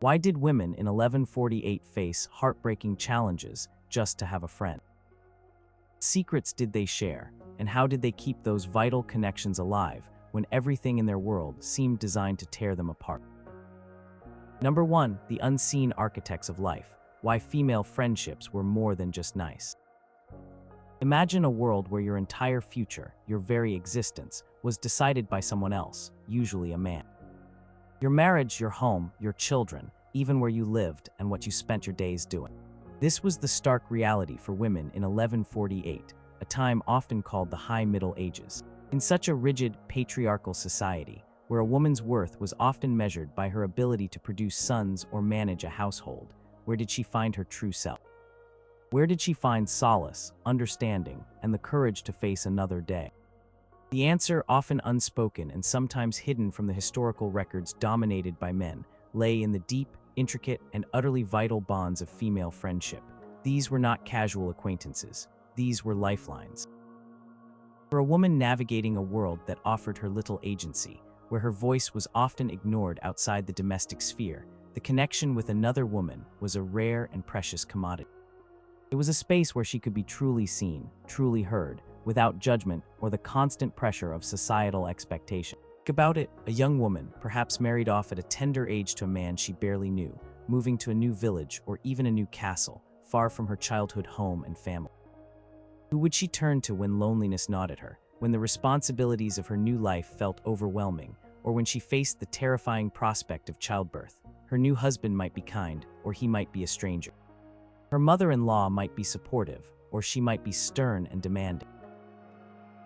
Why did women in 1148 face heartbreaking challenges just to have a friend? What secrets did they share, and how did they keep those vital connections alive when everything in their world seemed designed to tear them apart? Number 1. The unseen architects of life. Why female friendships were more than just nice. Imagine a world where your entire future, your very existence, was decided by someone else, usually a man. Your marriage, your home, your children, even where you lived and what you spent your days doing. This was the stark reality for women in 1148, a time often called the High Middle Ages. In such a rigid, patriarchal society, where a woman's worth was often measured by her ability to produce sons or manage a household, where did she find her true self? Where did she find solace, understanding, and the courage to face another day? The answer, often unspoken and sometimes hidden from the historical records dominated by men, lay in the deep, intricate, and utterly vital bonds of female friendship. These were not casual acquaintances. These were lifelines. For a woman navigating a world that offered her little agency, where her voice was often ignored outside the domestic sphere, the connection with another woman was a rare and precious commodity. It was a space where she could be truly seen, truly heard, without judgment or the constant pressure of societal expectation. Think about it, a young woman, perhaps married off at a tender age to a man she barely knew, moving to a new village or even a new castle, far from her childhood home and family. Who would she turn to when loneliness gnawed at her, when the responsibilities of her new life felt overwhelming, or when she faced the terrifying prospect of childbirth? Her new husband might be kind, or he might be a stranger. Her mother-in-law might be supportive, or she might be stern and demanding.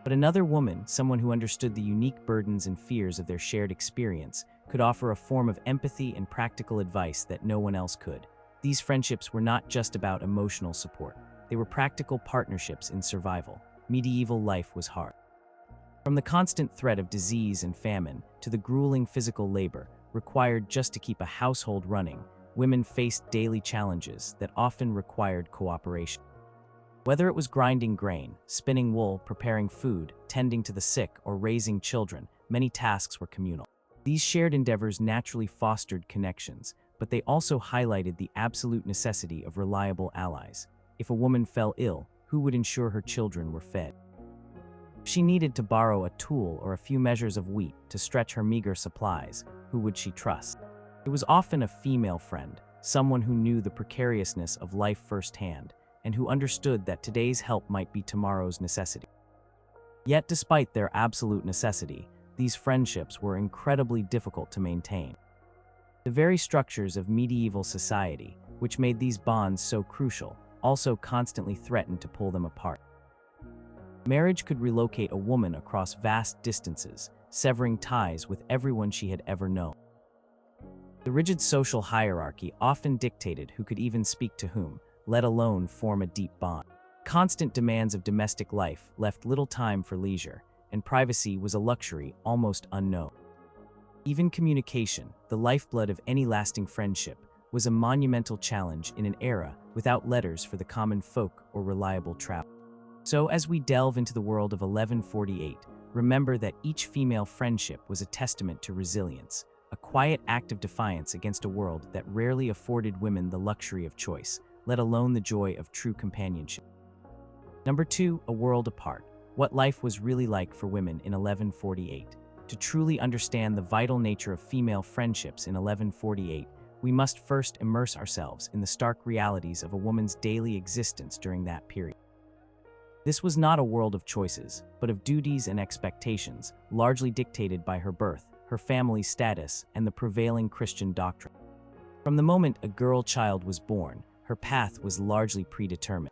But another woman, someone who understood the unique burdens and fears of their shared experience, could offer a form of empathy and practical advice that no one else could. These friendships were not just about emotional support. They were practical partnerships in survival. Medieval life was hard. From the constant threat of disease and famine to the grueling physical labor required just to keep a household running, women faced daily challenges that often required cooperation. Whether it was grinding grain, spinning wool, preparing food, tending to the sick, or raising children, many tasks were communal. These shared endeavors naturally fostered connections, but they also highlighted the absolute necessity of reliable allies. If a woman fell ill, who would ensure her children were fed? If she needed to borrow a tool or a few measures of wheat to stretch her meager supplies, who would she trust? It was often a female friend, someone who knew the precariousness of life firsthand, and who understood that today's help might be tomorrow's necessity. Yet despite their absolute necessity, these friendships were incredibly difficult to maintain. The very structures of medieval society, which made these bonds so crucial, also constantly threatened to pull them apart. Marriage could relocate a woman across vast distances, severing ties with everyone she had ever known. The rigid social hierarchy often dictated who could even speak to whom, let alone form a deep bond. Constant demands of domestic life left little time for leisure, and privacy was a luxury almost unknown. Even communication, the lifeblood of any lasting friendship, was a monumental challenge in an era without letters for the common folk or reliable travel. So as we delve into the world of 1148, remember that each female friendship was a testament to resilience, a quiet act of defiance against a world that rarely afforded women the luxury of choice, let alone the joy of true companionship. Number 2, a world apart. What life was really like for women in 1148. To truly understand the vital nature of female friendships in 1148, we must first immerse ourselves in the stark realities of a woman's daily existence during that period. This was not a world of choices, but of duties and expectations, largely dictated by her birth, her family's status, and the prevailing Christian doctrine. From the moment a girl child was born, her path was largely predetermined.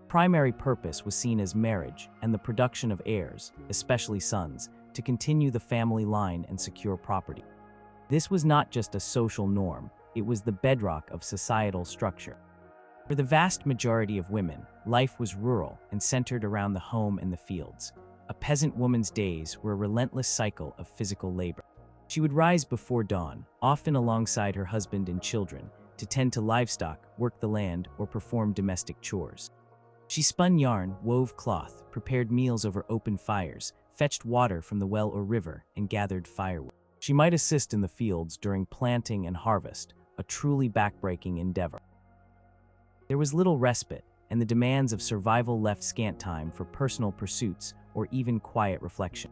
Primary purpose was seen as marriage and the production of heirs, especially sons, to continue the family line and secure property. This was not just a social norm, it was the bedrock of societal structure. For the vast majority of women, life was rural and centered around the home and the fields. A peasant woman's days were a relentless cycle of physical labor. She would rise before dawn, often alongside her husband and children, to tend to livestock, work the land, or perform domestic chores. She spun yarn, wove cloth, prepared meals over open fires, fetched water from the well or river, and gathered firewood. She might assist in the fields during planting and harvest, a truly backbreaking endeavor. There was little respite, and the demands of survival left scant time for personal pursuits or even quiet reflection.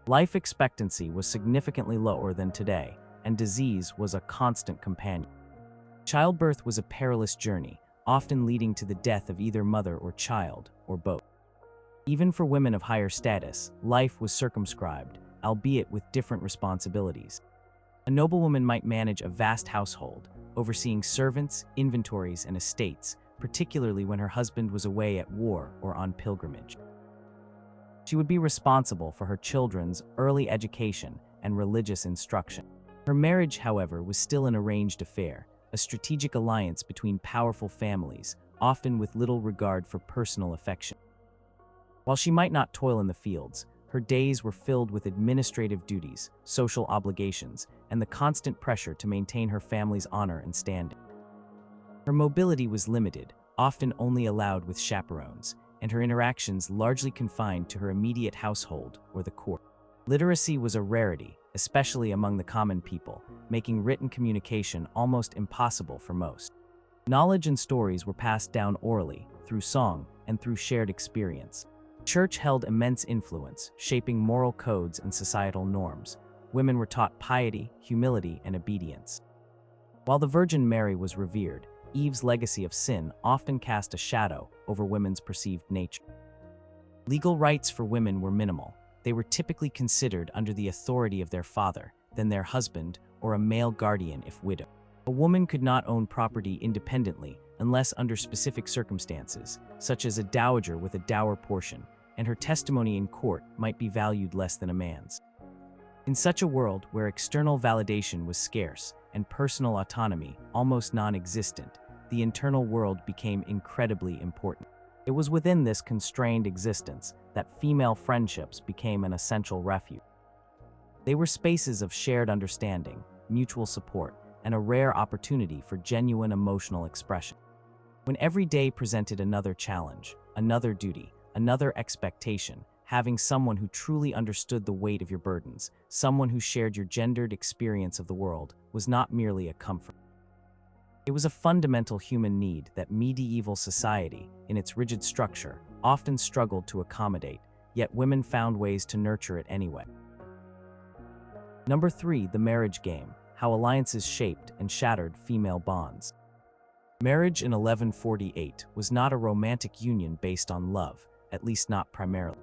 Life expectancy was significantly lower than today, and disease was a constant companion. Childbirth was a perilous journey, often leading to the death of either mother or child, or both. Even for women of higher status, life was circumscribed, albeit with different responsibilities. A noblewoman might manage a vast household, overseeing servants, inventories, and estates, particularly when her husband was away at war or on pilgrimage. She would be responsible for her children's early education and religious instruction. Her marriage, however, was still an arranged affair, a strategic alliance between powerful families, often with little regard for personal affection. While she might not toil in the fields, her days were filled with administrative duties, social obligations, and the constant pressure to maintain her family's honor and standing. Her mobility was limited, often only allowed with chaperones, and her interactions largely confined to her immediate household or the court. Literacy was a rarity, especially among the common people, making written communication almost impossible for most. Knowledge and stories were passed down orally, through song, and through shared experience. Church held immense influence, shaping moral codes and societal norms. Women were taught piety, humility, and obedience. While the Virgin Mary was revered, Eve's legacy of sin often cast a shadow over women's perceived nature. Legal rights for women were minimal. They were typically considered under the authority of their father, then their husband, or a male guardian if widowed. A woman could not own property independently unless under specific circumstances, such as a dowager with a dower portion, and her testimony in court might be valued less than a man's. In such a world where external validation was scarce and personal autonomy almost non-existent, the internal world became incredibly important. It was within this constrained existence that female friendships became an essential refuge. They were spaces of shared understanding, mutual support, and a rare opportunity for genuine emotional expression. When every day presented another challenge, another duty, another expectation, having someone who truly understood the weight of your burdens, someone who shared your gendered experience of the world, was not merely a comfort. It was a fundamental human need that medieval society, in its rigid structure, often struggled to accommodate, yet women found ways to nurture it anyway. Number 3, the marriage game, how alliances shaped and shattered female bonds. Marriage in 1148 was not a romantic union based on love, at least not primarily.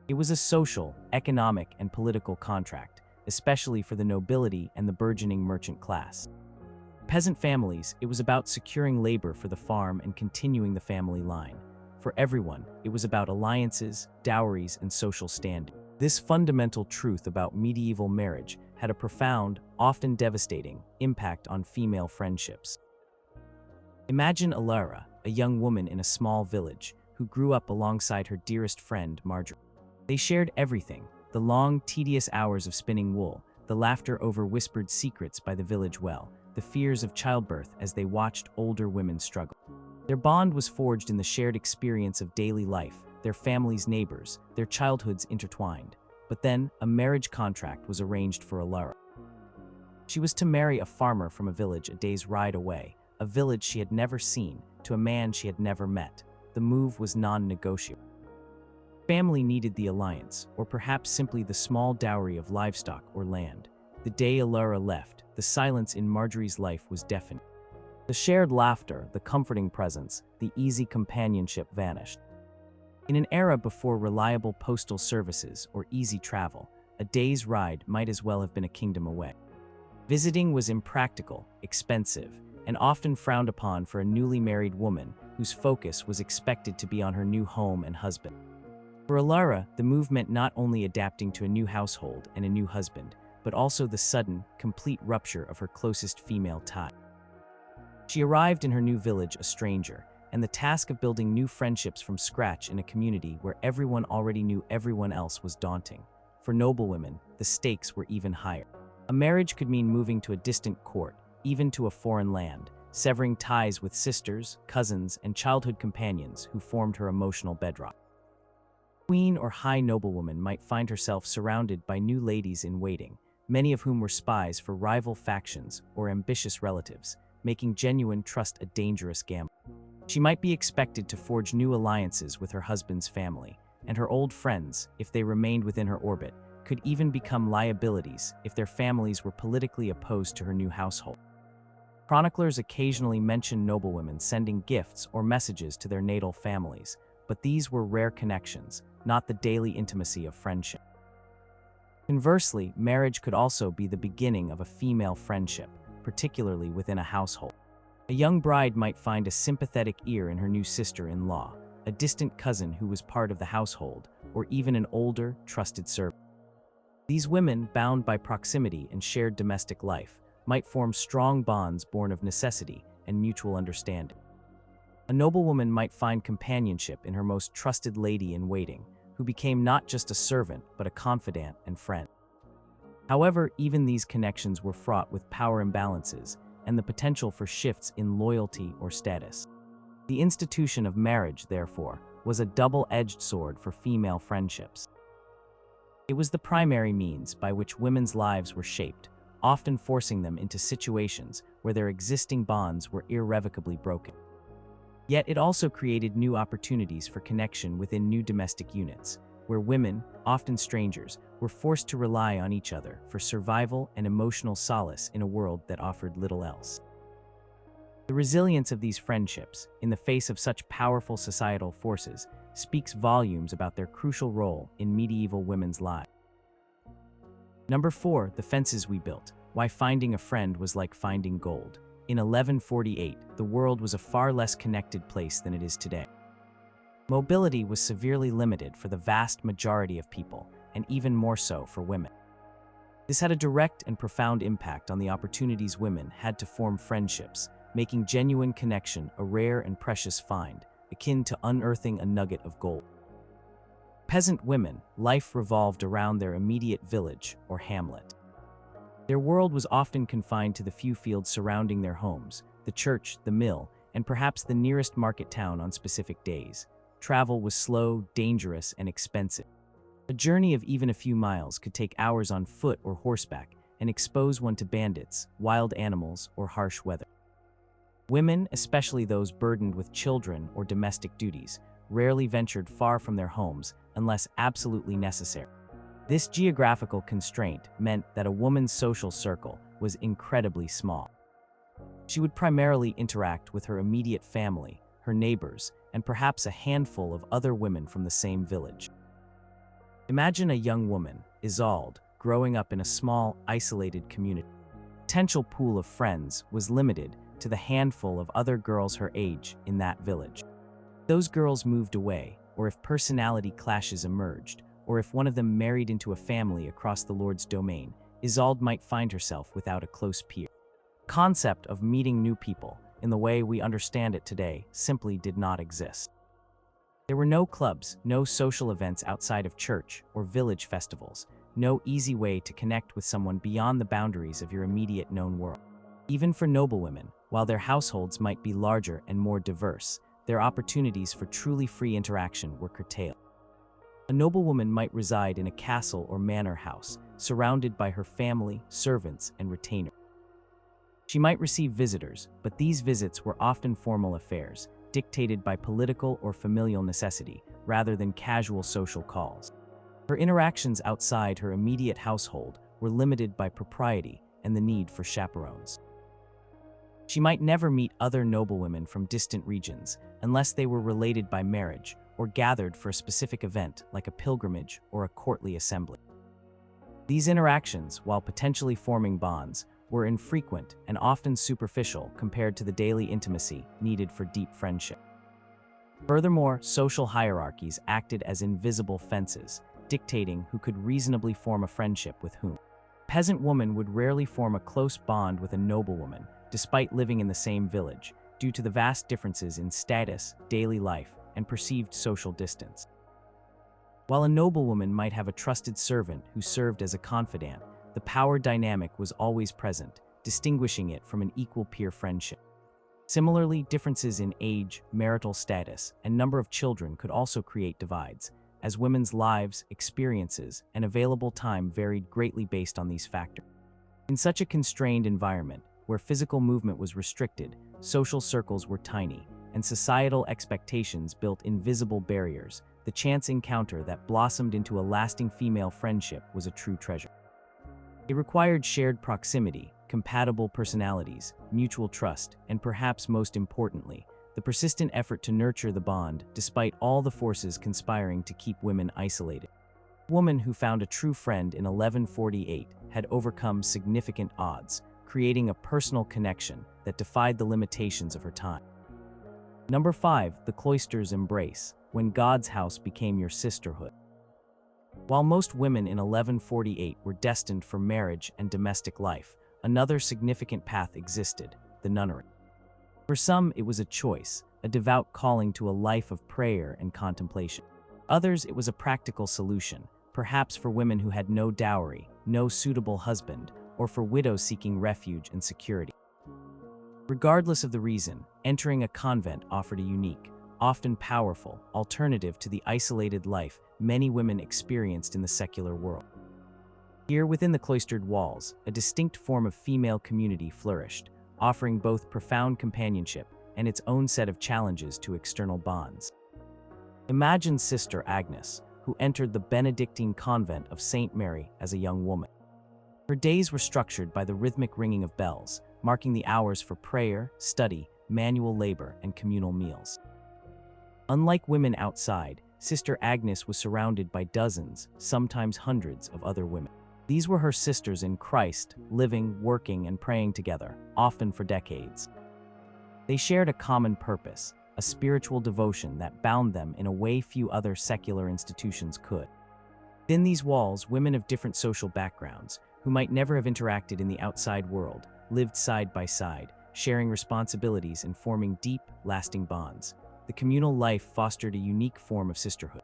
It was a social, economic, and political contract, especially for the nobility and the burgeoning merchant class. Peasant families, it was about securing labor for the farm and continuing the family line. For everyone, it was about alliances, dowries, and social standing. This fundamental truth about medieval marriage had a profound, often devastating, impact on female friendships. Imagine Alara, a young woman in a small village, who grew up alongside her dearest friend, Marjorie. They shared everything: the long, tedious hours of spinning wool, the laughter over whispered secrets by the village well, the fears of childbirth as they watched older women struggle. Their bond was forged in the shared experience of daily life, their families' neighbors, their childhoods intertwined. But then, a marriage contract was arranged for Alara. She was to marry a farmer from a village a day's ride away, a village she had never seen, to a man she had never met. The move was non-negotiable. Family needed the alliance, or perhaps simply the small dowry of livestock or land. The day Alara left, the silence in Marjorie's life was deafening. The shared laughter, the comforting presence, the easy companionship vanished. In an era before reliable postal services or easy travel, a day's ride might as well have been a kingdom away. Visiting was impractical, expensive, and often frowned upon for a newly married woman whose focus was expected to be on her new home and husband. For Alara, the move meant not only adapting to a new household and a new husband, but also the sudden, complete rupture of her closest female tie. She arrived in her new village a stranger, and the task of building new friendships from scratch in a community where everyone already knew everyone else was daunting. For noblewomen, the stakes were even higher. A marriage could mean moving to a distant court, even to a foreign land, severing ties with sisters, cousins, and childhood companions who formed her emotional bedrock. Queen or high noblewoman might find herself surrounded by new ladies in waiting, many of whom were spies for rival factions or ambitious relatives, making genuine trust a dangerous gamble. She might be expected to forge new alliances with her husband's family, and her old friends, if they remained within her orbit, could even become liabilities if their families were politically opposed to her new household. Chroniclers occasionally mention noblewomen sending gifts or messages to their natal families, but these were rare connections, not the daily intimacy of friendship. Conversely, marriage could also be the beginning of a female friendship, particularly within a household. A young bride might find a sympathetic ear in her new sister-in-law, a distant cousin who was part of the household, or even an older, trusted servant. These women, bound by proximity and shared domestic life, might form strong bonds born of necessity and mutual understanding. A noblewoman might find companionship in her most trusted lady-in-waiting, who became not just a servant but a confidant and friend. However, even these connections were fraught with power imbalances and the potential for shifts in loyalty or status. The institution of marriage, therefore, was a double-edged sword for female friendships. It was the primary means by which women's lives were shaped, often forcing them into situations where their existing bonds were irrevocably broken. Yet it also created new opportunities for connection within new domestic units, where women, often strangers, were forced to rely on each other for survival and emotional solace in a world that offered little else. The resilience of these friendships, in the face of such powerful societal forces, speaks volumes about their crucial role in medieval women's lives. Number 4, the fences we built. Why finding a friend was like finding gold. In 1148, the world was a far less connected place than it is today. Mobility was severely limited for the vast majority of people, and even more so for women. This had a direct and profound impact on the opportunities women had to form friendships, making genuine connection a rare and precious find, akin to unearthing a nugget of gold. Peasant women, life revolved around their immediate village or hamlet. Their world was often confined to the few fields surrounding their homes, the church, the mill, and perhaps the nearest market town on specific days. Travel was slow, dangerous, and expensive. A journey of even a few miles could take hours on foot or horseback and expose one to bandits, wild animals, or harsh weather. Women, especially those burdened with children or domestic duties, rarely ventured far from their homes unless absolutely necessary. This geographical constraint meant that a woman's social circle was incredibly small. She would primarily interact with her immediate family, her neighbors, and perhaps a handful of other women from the same village. Imagine a young woman, Isolde, growing up in a small, isolated community. The potential pool of friends was limited to the handful of other girls her age in that village. Those girls moved away, or if personality clashes emerged, or if one of them married into a family across the Lord's domain, Isolde might find herself without a close peer. The concept of meeting new people, in the way we understand it today, simply did not exist. There were no clubs, no social events outside of church or village festivals, no easy way to connect with someone beyond the boundaries of your immediate known world. Even for noblewomen, while their households might be larger and more diverse, their opportunities for truly free interaction were curtailed. A noblewoman might reside in a castle or manor house, surrounded by her family, servants, and retainers. She might receive visitors, but these visits were often formal affairs, dictated by political or familial necessity, rather than casual social calls. Her interactions outside her immediate household were limited by propriety and the need for chaperones. She might never meet other noblewomen from distant regions unless they were related by marriage or gathered for a specific event like a pilgrimage or a courtly assembly. These interactions, while potentially forming bonds, were infrequent and often superficial compared to the daily intimacy needed for deep friendship. Furthermore, social hierarchies acted as invisible fences, dictating who could reasonably form a friendship with whom. A peasant woman would rarely form a close bond with a noblewoman, despite living in the same village, due to the vast differences in status, daily life, and perceived social distance. While a noblewoman might have a trusted servant who served as a confidant, the power dynamic was always present, distinguishing it from an equal peer friendship. Similarly, differences in age, marital status, and number of children could also create divides, as women's lives, experiences, and available time varied greatly based on these factors. In such a constrained environment, where physical movement was restricted, social circles were tiny, and societal expectations built invisible barriers, the chance encounter that blossomed into a lasting female friendship was a true treasure. It required shared proximity, compatible personalities, mutual trust, and perhaps most importantly, the persistent effort to nurture the bond despite all the forces conspiring to keep women isolated. The woman who found a true friend in 1148 had overcome significant odds, creating a personal connection that defied the limitations of her time. Number 5. The cloister's embrace, when God's house became your sisterhood. While most women in 1148 were destined for marriage and domestic life, another significant path existed: the nunnery. For some, it was a choice, a devout calling to a life of prayer and contemplation. Others, it was a practical solution, perhaps for women who had no dowry, no suitable husband, or for widows seeking refuge and security. Regardless of the reason, entering a convent offered a unique, often powerful, alternative to the isolated life many women experienced in the secular world. Here, within the cloistered walls, a distinct form of female community flourished, offering both profound companionship and its own set of challenges to external bonds. Imagine Sister Agnes, who entered the Benedictine convent of St. Mary as a young woman. Her days were structured by the rhythmic ringing of bells, marking the hours for prayer, study, manual labor, and communal meals. Unlike women outside, Sister Agnes was surrounded by dozens, sometimes hundreds, of other women. These were her sisters in Christ, living, working, and praying together, often for decades. They shared a common purpose, a spiritual devotion that bound them in a way few other secular institutions could. Within these walls, women of different social backgrounds, who might never have interacted in the outside world, lived side by side, sharing responsibilities and forming deep, lasting bonds. The communal life fostered a unique form of sisterhood.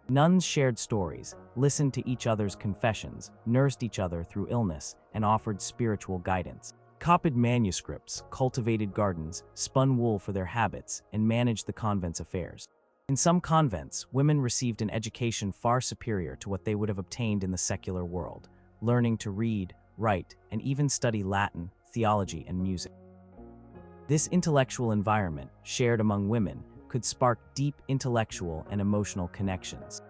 Nuns shared stories, listened to each other's confessions, nursed each other through illness, and offered spiritual guidance. Copied manuscripts, cultivated gardens, spun wool for their habits, and managed the convent's affairs. In some convents, women received an education far superior to what they would have obtained in the secular world, learning to read, write, and even study Latin, theology, and music. This intellectual environment, shared among women, could spark deep intellectual and emotional connections.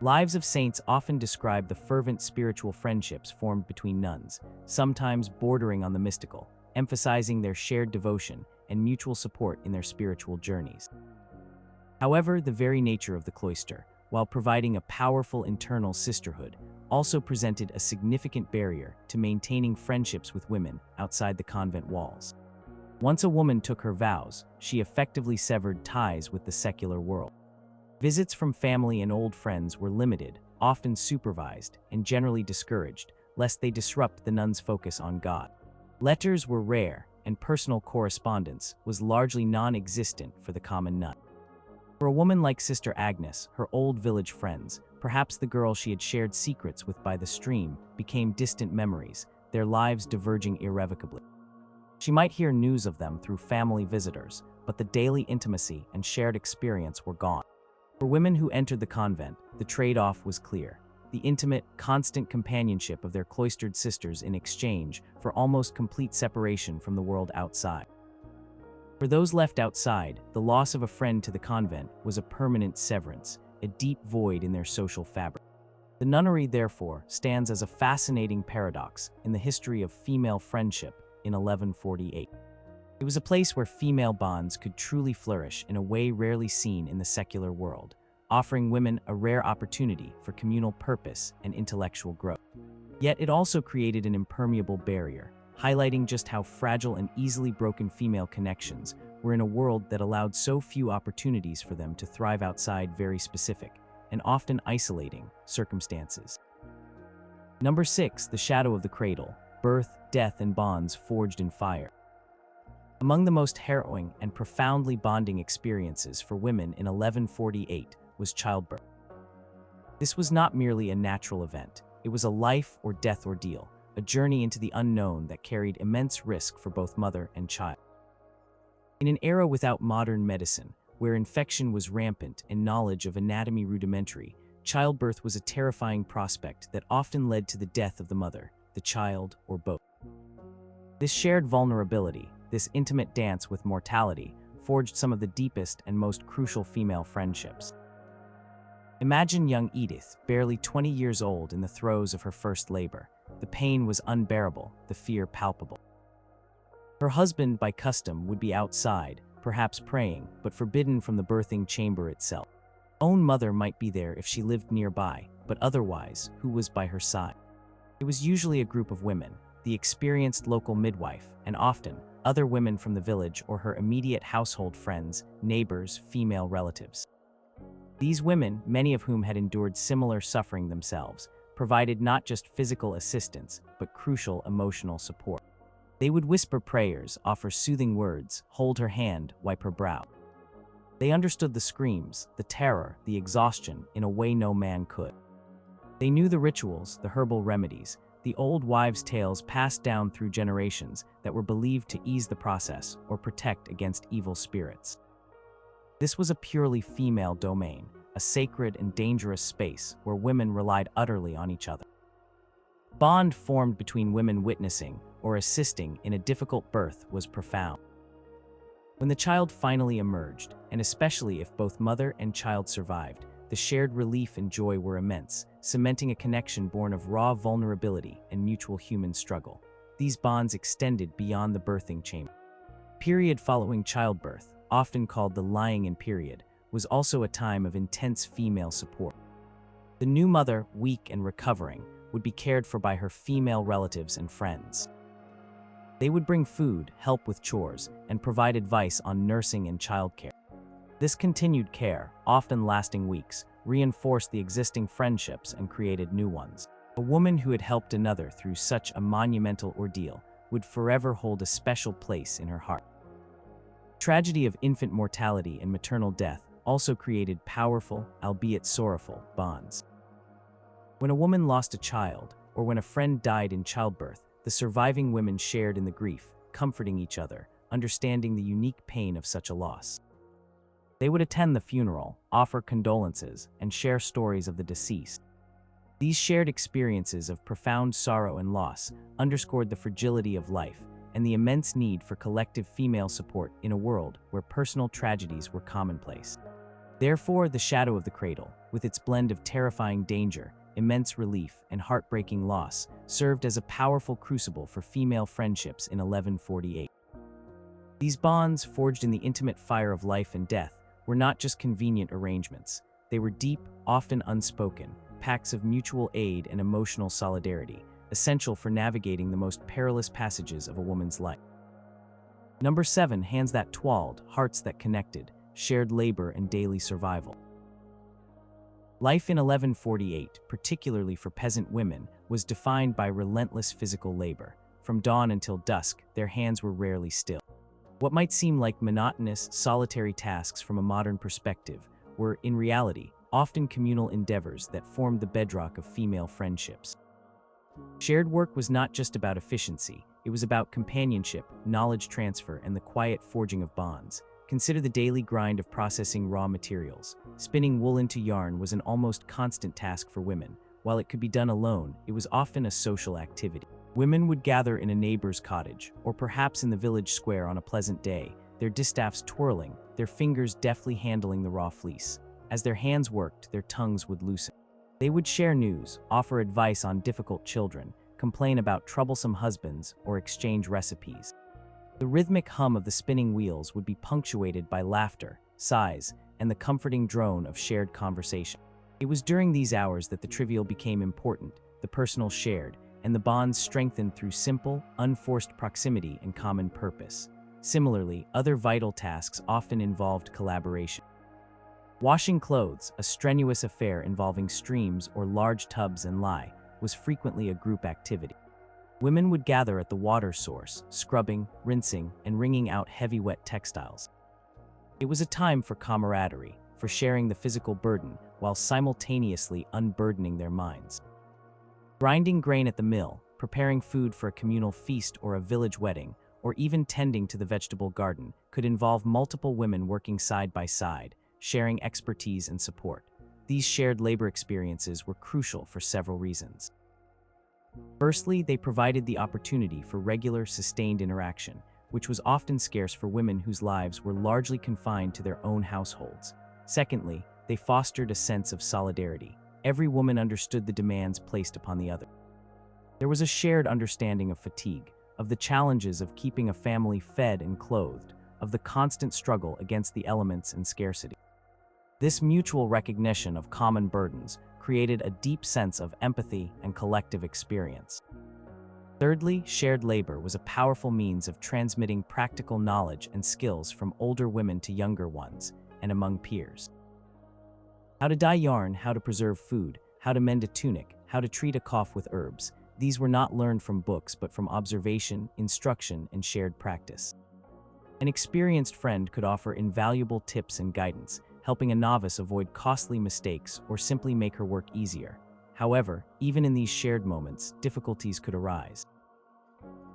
Lives of saints often describe the fervent spiritual friendships formed between nuns, sometimes bordering on the mystical, emphasizing their shared devotion and mutual support in their spiritual journeys. However, the very nature of the cloister, while providing a powerful internal sisterhood, also presented a significant barrier to maintaining friendships with women outside the convent walls. Once a woman took her vows, she effectively severed ties with the secular world. Visits from family and old friends were limited, often supervised, and generally discouraged, lest they disrupt the nun's focus on God. Letters were rare, and personal correspondence was largely non-existent for the common nun. For a woman like Sister Agnes, her old village friends, perhaps the girl she had shared secrets with by the stream, became distant memories, their lives diverging irrevocably. She might hear news of them through family visitors, but the daily intimacy and shared experience were gone. For women who entered the convent, the trade-off was clear: the intimate, constant companionship of their cloistered sisters in exchange for almost complete separation from the world outside. For those left outside, the loss of a friend to the convent was a permanent severance, a deep void in their social fabric. The nunnery, therefore, stands as a fascinating paradox in the history of female friendship in 1148. It was a place where female bonds could truly flourish in a way rarely seen in the secular world, offering women a rare opportunity for communal purpose and intellectual growth. Yet it also created an impermeable barrier, highlighting just how fragile and easily broken female connections were in a world that allowed so few opportunities for them to thrive outside very specific, and often isolating, circumstances. Number 6. The shadow of the cradle: birth, death, and bonds forged in fire. Among the most harrowing and profoundly bonding experiences for women in 1148 was childbirth. This was not merely a natural event, it was a life or death ordeal, a journey into the unknown that carried immense risk for both mother and child. In an era without modern medicine, where infection was rampant and knowledge of anatomy rudimentary, childbirth was a terrifying prospect that often led to the death of the mother, the child, or both. This shared vulnerability, this intimate dance with mortality, forged some of the deepest and most crucial female friendships. Imagine young Edith, barely 20 years old, in the throes of her first labor. The pain was unbearable, the fear palpable. Her husband, by custom, would be outside, perhaps praying, but forbidden from the birthing chamber itself. Her own mother might be there if she lived nearby, but otherwise, who was by her side? It was usually a group of women, the experienced local midwife, and often, other women from the village or her immediate household friends, neighbors, female relatives. These women, many of whom had endured similar suffering themselves, provided not just physical assistance, but crucial emotional support. They would whisper prayers, offer soothing words, hold her hand, wipe her brow. They understood the screams, the terror, the exhaustion in a way no man could. They knew the rituals, the herbal remedies, the old wives' tales passed down through generations that were believed to ease the process or protect against evil spirits. This was a purely female domain, a sacred and dangerous space where women relied utterly on each other. The bond formed between women witnessing or assisting in a difficult birth was profound. When the child finally emerged, and especially if both mother and child survived, the shared relief and joy were immense, cementing a connection born of raw vulnerability and mutual human struggle. These bonds extended beyond the birthing chamber. The period following childbirth, often called the lying-in period, was also a time of intense female support. The new mother, weak and recovering, would be cared for by her female relatives and friends. They would bring food, help with chores, and provide advice on nursing and childcare. This continued care, often lasting weeks, reinforced the existing friendships and created new ones. A woman who had helped another through such a monumental ordeal would forever hold a special place in her heart. The tragedy of infant mortality and maternal death also created powerful, albeit sorrowful, bonds. When a woman lost a child, or when a friend died in childbirth, the surviving women shared in the grief, comforting each other, understanding the unique pain of such a loss. They would attend the funeral, offer condolences, and share stories of the deceased. These shared experiences of profound sorrow and loss underscored the fragility of life and the immense need for collective female support in a world where personal tragedies were commonplace. Therefore, the shadow of the cradle, with its blend of terrifying danger, immense relief, and heartbreaking loss, served as a powerful crucible for female friendships in 1148. These bonds, forged in the intimate fire of life and death, were not just convenient arrangements. They were deep, often unspoken, pacts of mutual aid and emotional solidarity, essential for navigating the most perilous passages of a woman's life. Number 7, hands that twalled, hearts that connected, shared labor and daily survival. Life in 1148, particularly for peasant women, was defined by relentless physical labor. From dawn until dusk, their hands were rarely still. What might seem like monotonous, solitary tasks from a modern perspective were, in reality, often communal endeavors that formed the bedrock of female friendships. Shared work was not just about efficiency, it was about companionship, knowledge transfer, and the quiet forging of bonds. Consider the daily grind of processing raw materials. Spinning wool into yarn was an almost constant task for women. While it could be done alone, it was often a social activity. Women would gather in a neighbor's cottage, or perhaps in the village square on a pleasant day, their distaffs twirling, their fingers deftly handling the raw fleece. As their hands worked, their tongues would loosen. They would share news, offer advice on difficult children, complain about troublesome husbands, or exchange recipes. The rhythmic hum of the spinning wheels would be punctuated by laughter, sighs, and the comforting drone of shared conversation. It was during these hours that the trivial became important, the personal shared, and the bonds strengthened through simple, unforced proximity and common purpose. Similarly, other vital tasks often involved collaboration. Washing clothes, a strenuous affair involving streams or large tubs and lye, was frequently a group activity. Women would gather at the water source, scrubbing, rinsing, and wringing out heavy wet textiles. It was a time for camaraderie, for sharing the physical burden while simultaneously unburdening their minds. Grinding grain at the mill, preparing food for a communal feast or a village wedding, or even tending to the vegetable garden could involve multiple women working side by side, sharing expertise and support. These shared labor experiences were crucial for several reasons. Firstly, they provided the opportunity for regular, sustained interaction, which was often scarce for women whose lives were largely confined to their own households. Secondly, they fostered a sense of solidarity. Every woman understood the demands placed upon the other. There was a shared understanding of fatigue, of the challenges of keeping a family fed and clothed, of the constant struggle against the elements and scarcity. This mutual recognition of common burdens created a deep sense of empathy and collective experience. Thirdly, shared labor was a powerful means of transmitting practical knowledge and skills from older women to younger ones and among peers. How to dye yarn, how to preserve food, how to mend a tunic, how to treat a cough with herbs. These were not learned from books but from observation, instruction, and shared practice. An experienced friend could offer invaluable tips and guidance, helping a novice avoid costly mistakes or simply make her work easier. However, even in these shared moments, difficulties could arise.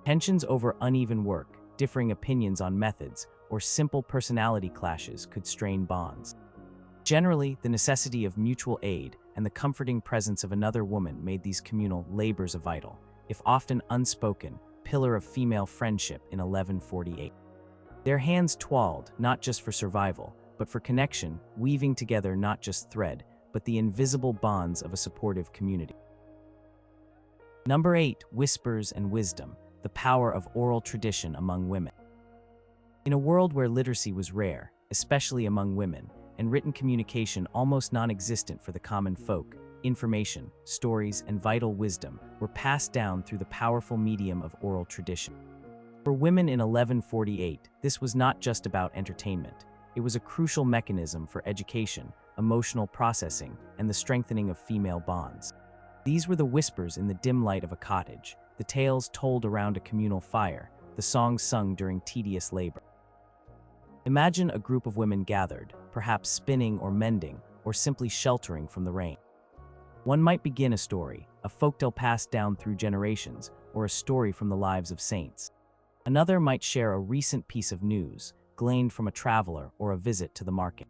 Tensions over uneven work, differing opinions on methods, or simple personality clashes could strain bonds. Generally, the necessity of mutual aid and the comforting presence of another woman made these communal labors a vital, if often unspoken, pillar of female friendship in 1148. Their hands toiled not just for survival, but for connection, weaving together not just thread, but the invisible bonds of a supportive community. Number 8, whispers and wisdom, the power of oral tradition among women. In a world where literacy was rare, especially among women, and written communication almost non-existent for the common folk, information, stories, and vital wisdom were passed down through the powerful medium of oral tradition. For women in 1148, this was not just about entertainment. It was a crucial mechanism for education, emotional processing, and the strengthening of female bonds. These were the whispers in the dim light of a cottage, the tales told around a communal fire, the songs sung during tedious labor. Imagine a group of women gathered, perhaps spinning or mending, or simply sheltering from the rain. One might begin a story, a folktale passed down through generations, or a story from the lives of saints. Another might share a recent piece of news, gleaned from a traveler or a visit to the market.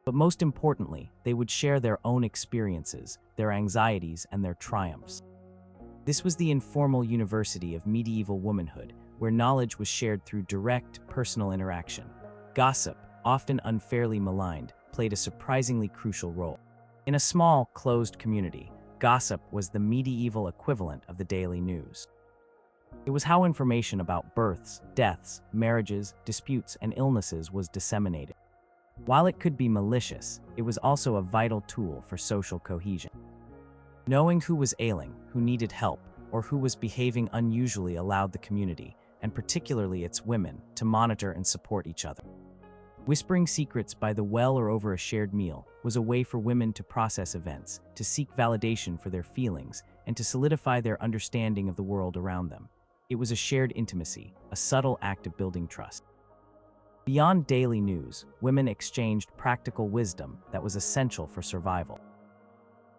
But most importantly, they would share their own experiences, their anxieties, and their triumphs. This was the informal university of medieval womanhood, where knowledge was shared through direct, personal interaction. Gossip, often unfairly maligned, played a surprisingly crucial role. In a small, closed community, gossip was the medieval equivalent of the daily news. It was how information about births, deaths, marriages, disputes, and illnesses was disseminated. While it could be malicious, it was also a vital tool for social cohesion. Knowing who was ailing, who needed help, or who was behaving unusually allowed the community, and particularly its women, to monitor and support each other. Whispering secrets by the well or over a shared meal was a way for women to process events, to seek validation for their feelings, and to solidify their understanding of the world around them. It was a shared intimacy, a subtle act of building trust. Beyond daily news, women exchanged practical wisdom that was essential for survival.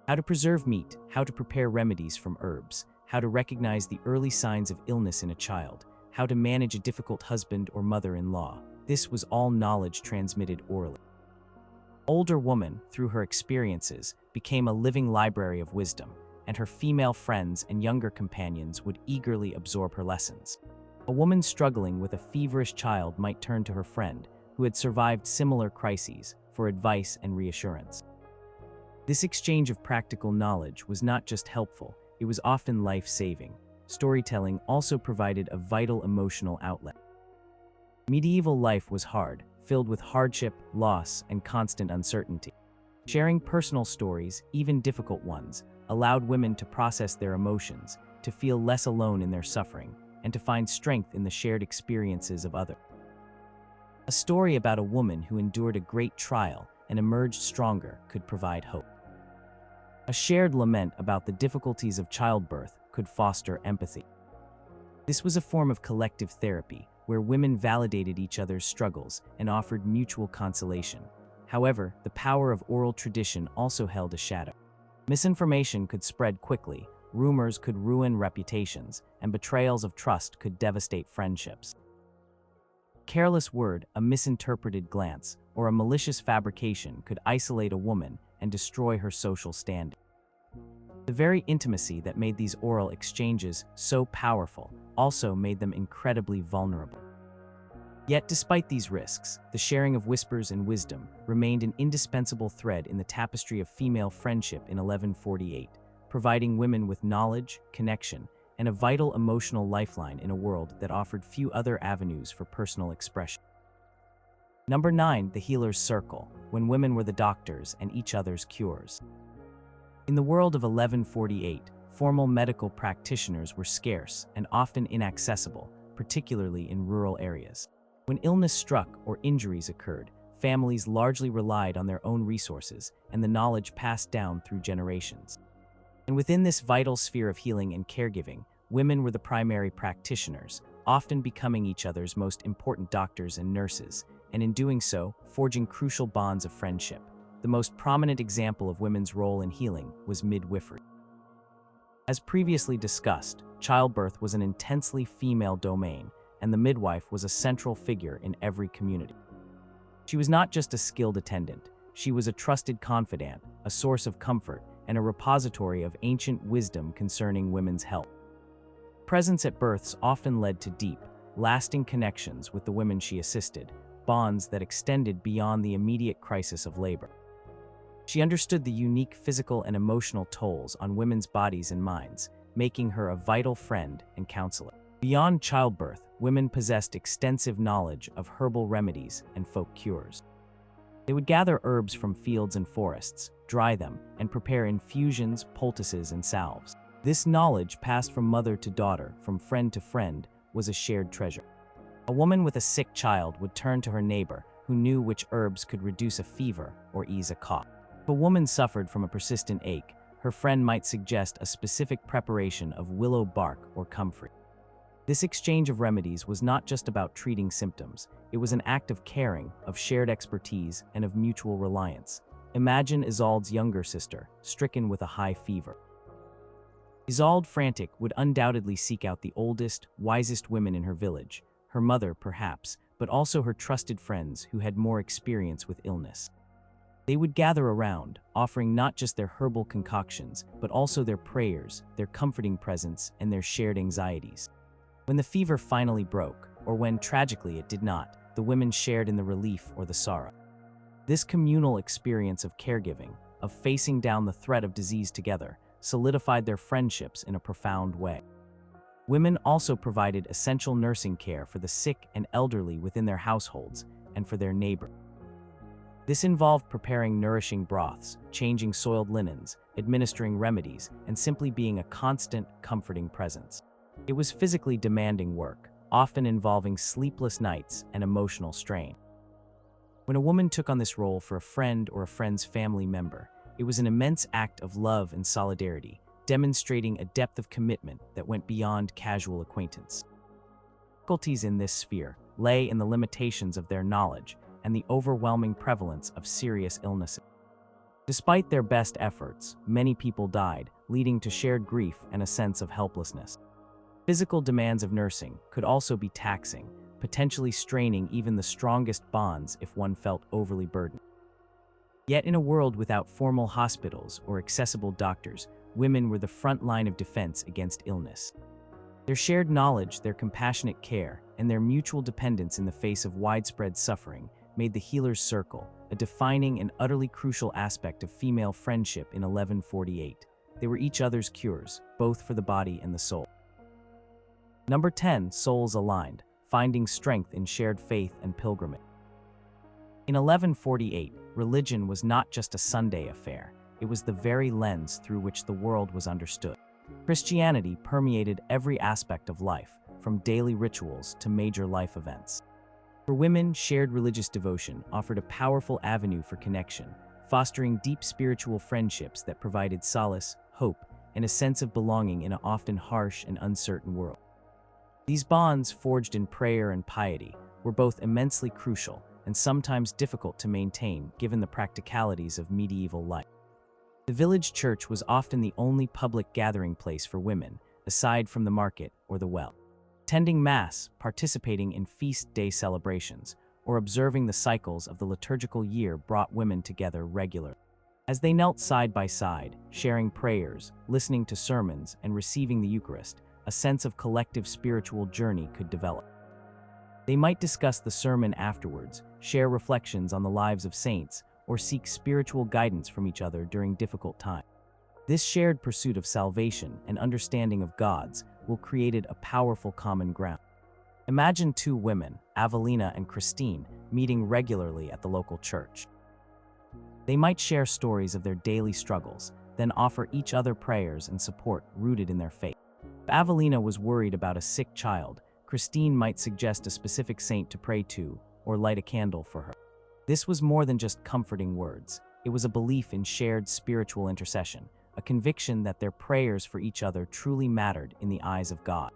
How to preserve meat, how to prepare remedies from herbs, how to recognize the early signs of illness in a child, how to manage a difficult husband or mother-in-law. This was all knowledge transmitted orally. Older woman, through her experiences, became a living library of wisdom, and her female friends and younger companions would eagerly absorb her lessons. A woman struggling with a feverish child might turn to her friend, who had survived similar crises, for advice and reassurance. This exchange of practical knowledge was not just helpful, it was often life-saving. Storytelling also provided a vital emotional outlet. Medieval life was hard, filled with hardship, loss, and constant uncertainty. Sharing personal stories, even difficult ones, allowed women to process their emotions, to feel less alone in their suffering, and to find strength in the shared experiences of others. A story about a woman who endured a great trial and emerged stronger could provide hope. A shared lament about the difficulties of childbirth could foster empathy. This was a form of collective therapy, where women validated each other's struggles and offered mutual consolation. However, the power of oral tradition also held a shadow. Misinformation could spread quickly, rumors could ruin reputations, and betrayals of trust could devastate friendships. A careless word, a misinterpreted glance, or a malicious fabrication could isolate a woman and destroy her social standing. The very intimacy that made these oral exchanges so powerful also made them incredibly vulnerable. Yet, despite these risks, the sharing of whispers and wisdom remained an indispensable thread in the tapestry of female friendship in 1148, providing women with knowledge, connection, and a vital emotional lifeline in a world that offered few other avenues for personal expression. Number 9, the healer's circle, when women were the doctors and each other's cures. In the world of 1148, formal medical practitioners were scarce and often inaccessible, particularly in rural areas. When illness struck or injuries occurred, families largely relied on their own resources and the knowledge passed down through generations. And within this vital sphere of healing and caregiving, women were the primary practitioners, often becoming each other's most important doctors and nurses, and in doing so, forging crucial bonds of friendship. The most prominent example of women's role in healing was midwifery. As previously discussed, childbirth was an intensely female domain, and the midwife was a central figure in every community. She was not just a skilled attendant, she was a trusted confidant, a source of comfort, and a repository of ancient wisdom concerning women's health. Presence at births often led to deep, lasting connections with the women she assisted, bonds that extended beyond the immediate crisis of labor. She understood the unique physical and emotional tolls on women's bodies and minds, making her a vital friend and counselor. Beyond childbirth, women possessed extensive knowledge of herbal remedies and folk cures. They would gather herbs from fields and forests, dry them, and prepare infusions, poultices, and salves. This knowledge, passed from mother to daughter, from friend to friend, was a shared treasure. A woman with a sick child would turn to her neighbor, who knew which herbs could reduce a fever or ease a cough. If a woman suffered from a persistent ache, her friend might suggest a specific preparation of willow bark or comfrey. This exchange of remedies was not just about treating symptoms, it was an act of caring, of shared expertise, and of mutual reliance. Imagine Isolde's younger sister, stricken with a high fever. Isolde, frantic, would undoubtedly seek out the oldest, wisest women in her village, her mother perhaps, but also her trusted friends who had more experience with illness. They would gather around, offering not just their herbal concoctions, but also their prayers, their comforting presence, and their shared anxieties. When the fever finally broke, or when tragically it did not, the women shared in the relief or the sorrow. This communal experience of caregiving, of facing down the threat of disease together, solidified their friendships in a profound way. Women also provided essential nursing care for the sick and elderly within their households and for their neighbors. This involved preparing nourishing broths, changing soiled linens, administering remedies, and simply being a constant, comforting presence. It was physically demanding work, often involving sleepless nights and emotional strain. When a woman took on this role for a friend or a friend's family member, it was an immense act of love and solidarity, demonstrating a depth of commitment that went beyond casual acquaintance. Difficulties in this sphere lay in the limitations of their knowledge and the overwhelming prevalence of serious illnesses. Despite their best efforts, many people died, leading to shared grief and a sense of helplessness. Physical demands of nursing could also be taxing, potentially straining even the strongest bonds if one felt overly burdened. Yet in a world without formal hospitals or accessible doctors, women were the front line of defense against illness. Their shared knowledge, their compassionate care, and their mutual dependence in the face of widespread suffering made the healer's circle a defining and utterly crucial aspect of female friendship in 1148. They were each other's cures, both for the body and the soul. Number 10, souls aligned, finding strength in shared faith and pilgrimage. In 1148, religion was not just a Sunday affair, it was the very lens through which the world was understood. Christianity permeated every aspect of life, from daily rituals to major life events. For women, shared religious devotion offered a powerful avenue for connection, fostering deep spiritual friendships that provided solace, hope, and a sense of belonging in an often harsh and uncertain world. These bonds, forged in prayer and piety, were both immensely crucial and sometimes difficult to maintain given the practicalities of medieval life. The village church was often the only public gathering place for women, aside from the market or the well. Attending Mass, participating in feast day celebrations, or observing the cycles of the liturgical year brought women together regularly. As they knelt side by side, sharing prayers, listening to sermons, and receiving the Eucharist, a sense of collective spiritual journey could develop. They might discuss the sermon afterwards, share reflections on the lives of saints, or seek spiritual guidance from each other during difficult times. This shared pursuit of salvation and understanding of God's will create a powerful common ground. Imagine two women, Avelina and Christine, meeting regularly at the local church. They might share stories of their daily struggles, then offer each other prayers and support rooted in their faith. If Avelina was worried about a sick child, Christine might suggest a specific saint to pray to or light a candle for her. This was more than just comforting words. It was a belief in shared spiritual intercession, a conviction that their prayers for each other truly mattered in the eyes of God.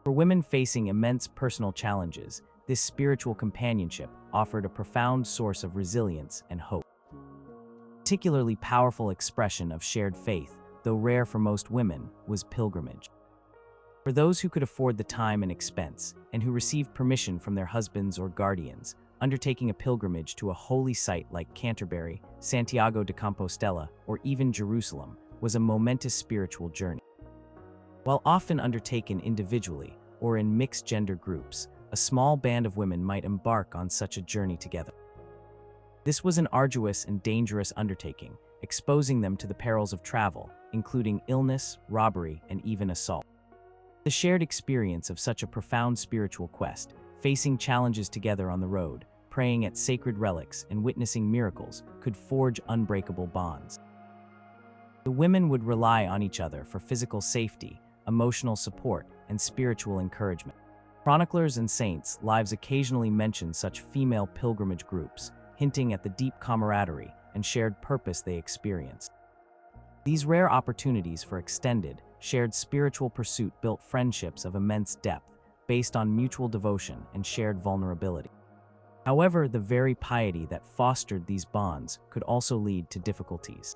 For women facing immense personal challenges, this spiritual companionship offered a profound source of resilience and hope. A particularly powerful expression of shared faith, though rare for most women, was pilgrimage. For those who could afford the time and expense, and who received permission from their husbands or guardians, undertaking a pilgrimage to a holy site like Canterbury, Santiago de Compostela, or even Jerusalem was a momentous spiritual journey. While often undertaken individually or in mixed-gender groups, a small band of women might embark on such a journey together. This was an arduous and dangerous undertaking, exposing them to the perils of travel, including illness, robbery, and even assault. The shared experience of such a profound spiritual quest, facing challenges together on the road, praying at sacred relics, and witnessing miracles, could forge unbreakable bonds. The women would rely on each other for physical safety, emotional support, and spiritual encouragement. Chroniclers and saints' lives occasionally mention such female pilgrimage groups, hinting at the deep camaraderie and shared purpose they experienced. These rare opportunities for extended, shared spiritual pursuit built friendships of immense depth, based on mutual devotion and shared vulnerability. However, the very piety that fostered these bonds could also lead to difficulties.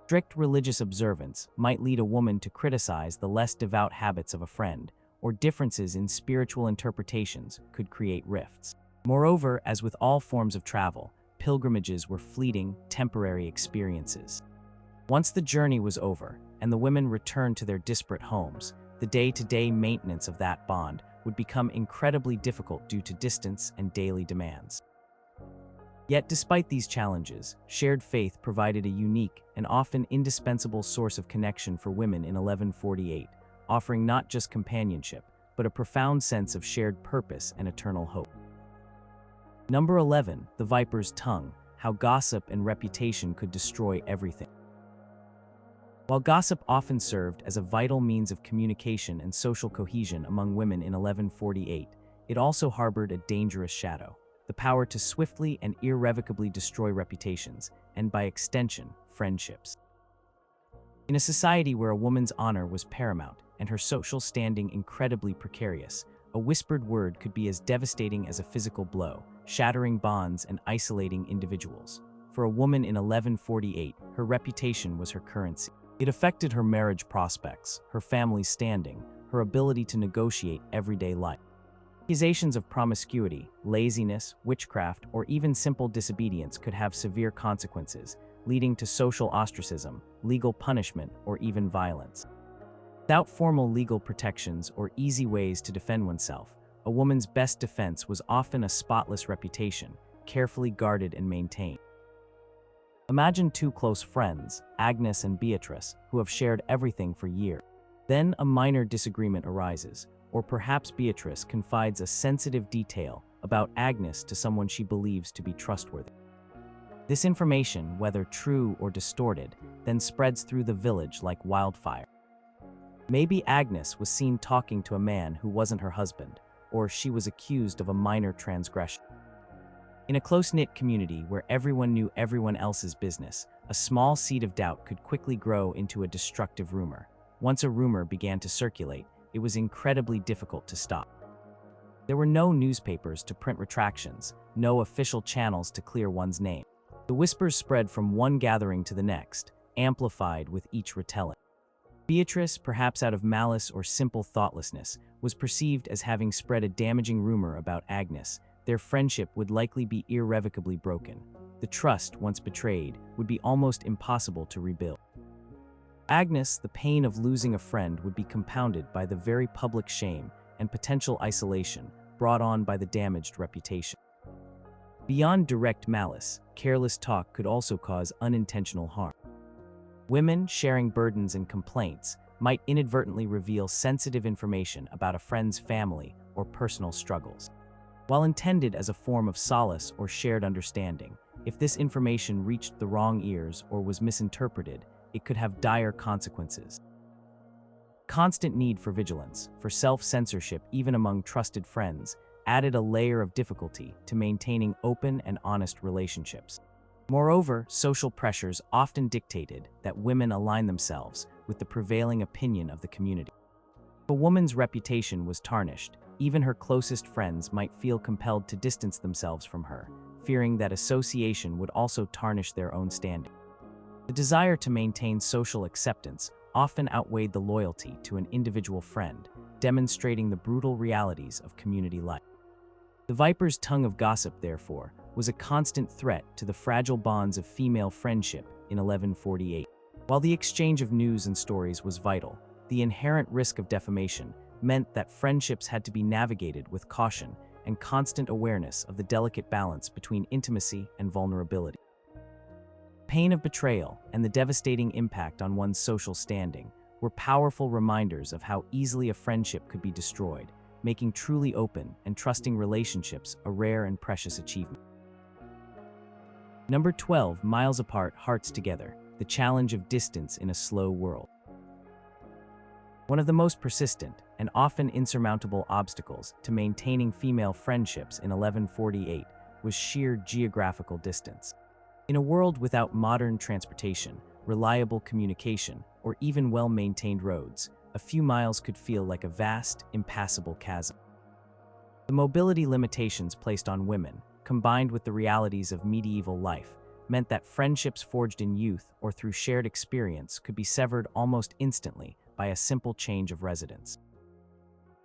Strict religious observance might lead a woman to criticize the less devout habits of a friend, or differences in spiritual interpretations could create rifts. Moreover, as with all forms of travel, pilgrimages were fleeting, temporary experiences. Once the journey was over and the women returned to their disparate homes, the day-to-day maintenance of that bond would become incredibly difficult due to distance and daily demands. Yet despite these challenges, shared faith provided a unique and often indispensable source of connection for women in 1148, offering not just companionship, but a profound sense of shared purpose and eternal hope. Number 11, the viper's tongue, how gossip and reputation could destroy everything. While gossip often served as a vital means of communication and social cohesion among women in 1148, it also harbored a dangerous shadow, the power to swiftly and irrevocably destroy reputations, and by extension, friendships. In a society where a woman's honor was paramount and her social standing incredibly precarious, a whispered word could be as devastating as a physical blow, shattering bonds and isolating individuals. For a woman in 1148, her reputation was her currency. It affected her marriage prospects, her family's standing, her ability to negotiate everyday life. Accusations of promiscuity, laziness, witchcraft, or even simple disobedience could have severe consequences, leading to social ostracism, legal punishment, or even violence. Without formal legal protections or easy ways to defend oneself, a woman's best defense was often a spotless reputation, carefully guarded and maintained. Imagine two close friends, Agnes and Beatrice, who have shared everything for years. Then a minor disagreement arises, or perhaps Beatrice confides a sensitive detail about Agnes to someone she believes to be trustworthy. This information, whether true or distorted, then spreads through the village like wildfire. Maybe Agnes was seen talking to a man who wasn't her husband, or she was accused of a minor transgression. In a close-knit community where everyone knew everyone else's business, a small seed of doubt could quickly grow into a destructive rumor. Once a rumor began to circulate, it was incredibly difficult to stop. There were no newspapers to print retractions, no official channels to clear one's name. The whispers spread from one gathering to the next, amplified with each retelling. Beatrice, perhaps out of malice or simple thoughtlessness, was perceived as having spread a damaging rumor about Agnes. Their friendship would likely be irrevocably broken. The trust, once betrayed, would be almost impossible to rebuild. Agnes, the pain of losing a friend would be compounded by the very public shame and potential isolation brought on by the damaged reputation. Beyond direct malice, careless talk could also cause unintentional harm. Women sharing burdens and complaints might inadvertently reveal sensitive information about a friend's family or personal struggles. While intended as a form of solace or shared understanding, if this information reached the wrong ears or was misinterpreted, it could have dire consequences. Constant need for vigilance, for self-censorship even among trusted friends, added a layer of difficulty to maintaining open and honest relationships. Moreover, social pressures often dictated that women align themselves with the prevailing opinion of the community. If a woman's reputation was tarnished, even her closest friends might feel compelled to distance themselves from her, fearing that association would also tarnish their own standing. The desire to maintain social acceptance often outweighed the loyalty to an individual friend, demonstrating the brutal realities of community life. The viper's tongue of gossip, therefore, was a constant threat to the fragile bonds of female friendship in 1148. While the exchange of news and stories was vital, the inherent risk of defamation meant that friendships had to be navigated with caution and constant awareness of the delicate balance between intimacy and vulnerability. Pain of betrayal and the devastating impact on one's social standing were powerful reminders of how easily a friendship could be destroyed, making truly open and trusting relationships a rare and precious achievement. Number 12, miles apart, hearts together, the challenge of distance in a slow world. One of the most persistent and often insurmountable obstacles to maintaining female friendships in 1148 was sheer geographical distance. In a world without modern transportation, reliable communication, or even well-maintained roads, a few miles could feel like a vast, impassable chasm. The mobility limitations placed on women, combined with the realities of medieval life, meant that friendships forged in youth or through shared experience could be severed almost instantly by a simple change of residence.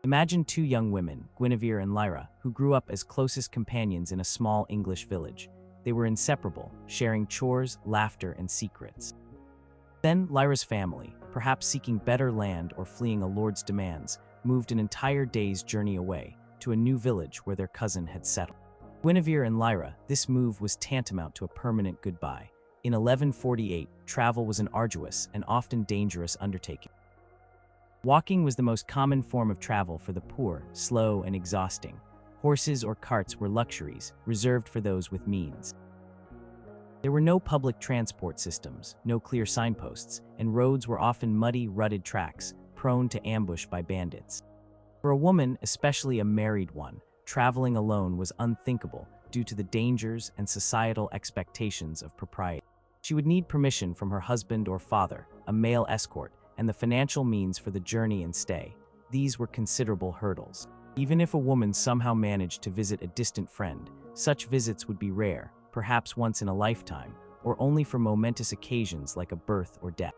Imagine two young women, Guinevere and Lyra, who grew up as closest companions in a small English village. They were inseparable, sharing chores, laughter, and secrets. Then Lyra's family, perhaps seeking better land or fleeing a lord's demands, moved an entire day's journey away to a new village where their cousin had settled. Guinevere and Lyra, this move was tantamount to a permanent goodbye. In 1148, travel was an arduous and often dangerous undertaking. Walking was the most common form of travel for the poor, slow and exhausting. Horses or carts were luxuries, reserved for those with means. There were no public transport systems, no clear signposts, and roads were often muddy, rutted tracks, prone to ambush by bandits. For a woman, especially a married one, traveling alone was unthinkable due to the dangers and societal expectations of propriety. She would need permission from her husband or father, a male escort, and the financial means for the journey and stay. These were considerable hurdles. Even if a woman somehow managed to visit a distant friend, such visits would be rare, perhaps once in a lifetime, or only for momentous occasions like a birth or death.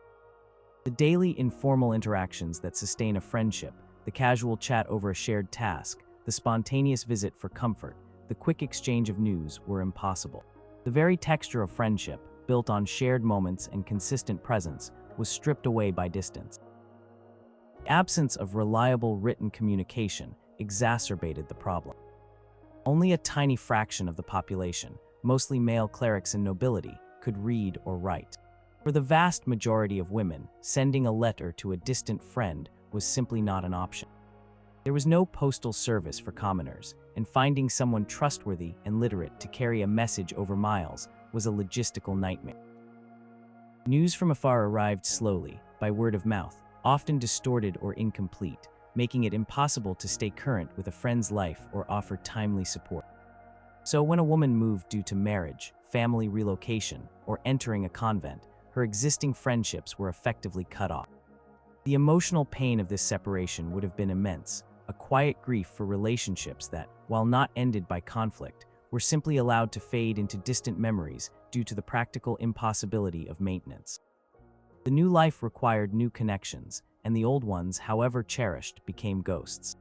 The daily informal interactions that sustain a friendship, the casual chat over a shared task, the spontaneous visit for comfort, the quick exchange of news were impossible. The very texture of friendship, built on shared moments and consistent presence, was stripped away by distance. The absence of reliable written communication exacerbated the problem. Only a tiny fraction of the population, mostly male clerics and nobility, could read or write. For the vast majority of women, sending a letter to a distant friend was simply not an option. There was no postal service for commoners, and finding someone trustworthy and literate to carry a message over miles was a logistical nightmare. News from afar arrived slowly, by word of mouth, often distorted or incomplete, making it impossible to stay current with a friend's life or offer timely support. So when a woman moved due to marriage, family relocation, or entering a convent, her existing friendships were effectively cut off. The emotional pain of this separation would have been immense, a quiet grief for relationships that, while not ended by conflict, were simply allowed to fade into distant memories due to the practical impossibility of maintenance. The new life required new connections, and the old ones, however cherished, became ghosts.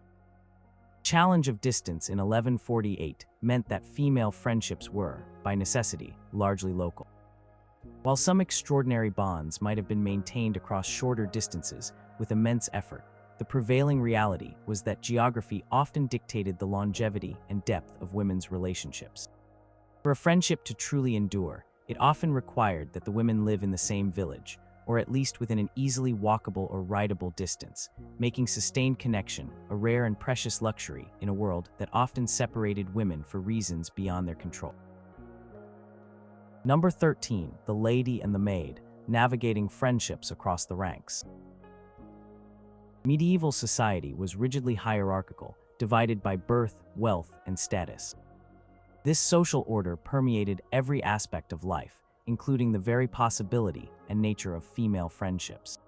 The challenge of distance in 1148 meant that female friendships were, by necessity, largely local. While some extraordinary bonds might have been maintained across shorter distances with immense effort, the prevailing reality was that geography often dictated the longevity and depth of women's relationships. For a friendship to truly endure, it often required that the women live in the same village, or at least within an easily walkable or rideable distance, making sustained connection a rare and precious luxury in a world that often separated women for reasons beyond their control. Number 13, the lady and the maid, navigating friendships across the ranks. Medieval society was rigidly hierarchical, divided by birth, wealth, and status. This social order permeated every aspect of life, including the very possibility and nature of female friendships.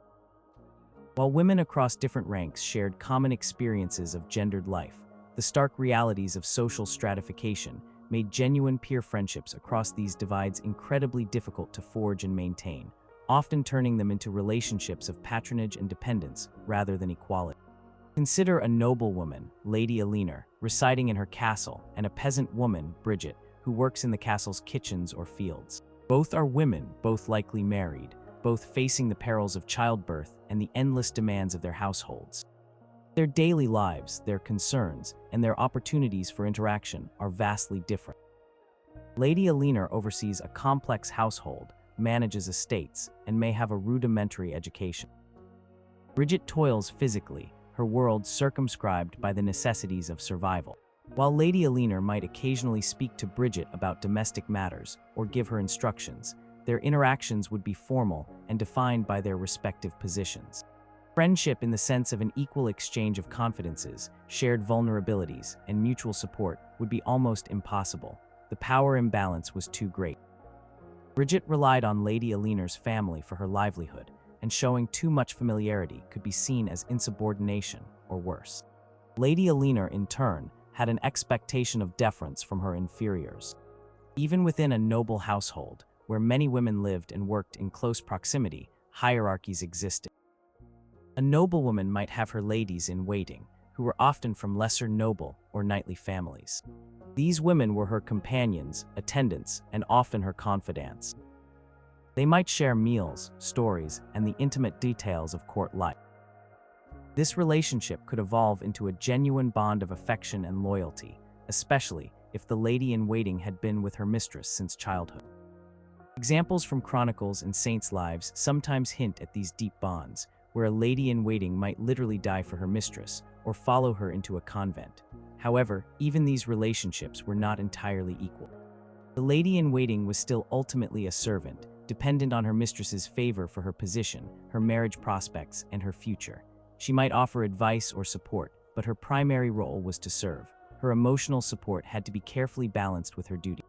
While women across different ranks shared common experiences of gendered life, the stark realities of social stratification made genuine peer friendships across these divides incredibly difficult to forge and maintain, often turning them into relationships of patronage and dependence rather than equality. Consider a noblewoman, Lady Eleanor, residing in her castle, and a peasant woman, Bridget, who works in the castle's kitchens or fields. Both are women, both likely married, both facing the perils of childbirth and the endless demands of their households. Their daily lives, their concerns, and their opportunities for interaction are vastly different. Lady Eleanor oversees a complex household, manages estates, and may have a rudimentary education. Bridget toils physically, her world circumscribed by the necessities of survival. While Lady Eleanor might occasionally speak to Bridget about domestic matters or give her instructions, their interactions would be formal and defined by their respective positions. Friendship in the sense of an equal exchange of confidences, shared vulnerabilities, and mutual support would be almost impossible. The power imbalance was too great. Bridget relied on Lady Eleanor's family for her livelihood, and showing too much familiarity could be seen as insubordination or worse. Lady Eleanor, in turn, had an expectation of deference from her inferiors. Even within a noble household, where many women lived and worked in close proximity, hierarchies existed. A noblewoman might have her ladies-in-waiting, who were often from lesser noble or knightly families. These women were her companions, attendants, and often her confidants. They might share meals, stories, and the intimate details of court life. This relationship could evolve into a genuine bond of affection and loyalty, especially if the lady-in-waiting had been with her mistress since childhood. Examples from chronicles and saints' lives sometimes hint at these deep bonds, where a lady-in-waiting might literally die for her mistress or follow her into a convent. However, even these relationships were not entirely equal. The lady-in-waiting was still ultimately a servant, dependent on her mistress's favor for her position, her marriage prospects, and her future. She might offer advice or support, but her primary role was to serve. Her emotional support had to be carefully balanced with her duty.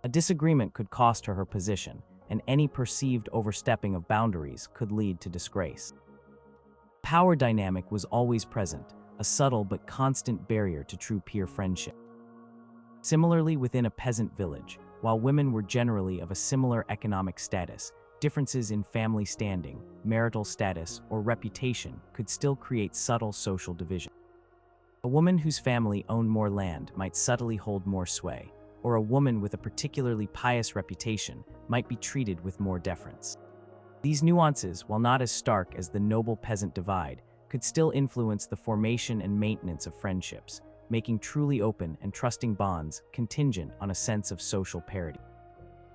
A disagreement could cost her her position, and any perceived overstepping of boundaries could lead to disgrace. Power dynamic was always present, a subtle but constant barrier to true peer friendship. Similarly, within a peasant village, while women were generally of a similar economic status, differences in family standing, marital status, or reputation could still create subtle social division. A woman whose family owned more land might subtly hold more sway, or a woman with a particularly pious reputation might be treated with more deference. These nuances, while not as stark as the noble-peasant divide, could still influence the formation and maintenance of friendships, making truly open and trusting bonds contingent on a sense of social parity.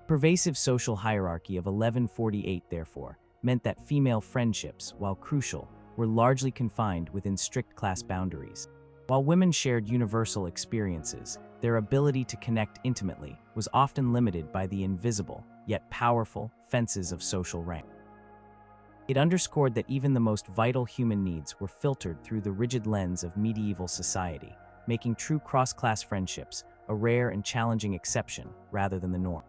The pervasive social hierarchy of 1148, therefore, meant that female friendships, while crucial, were largely confined within strict class boundaries. While women shared universal experiences, their ability to connect intimately was often limited by the invisible, yet powerful, fences of social rank. It underscored that even the most vital human needs were filtered through the rigid lens of medieval society, making true cross-class friendships a rare and challenging exception rather than the norm.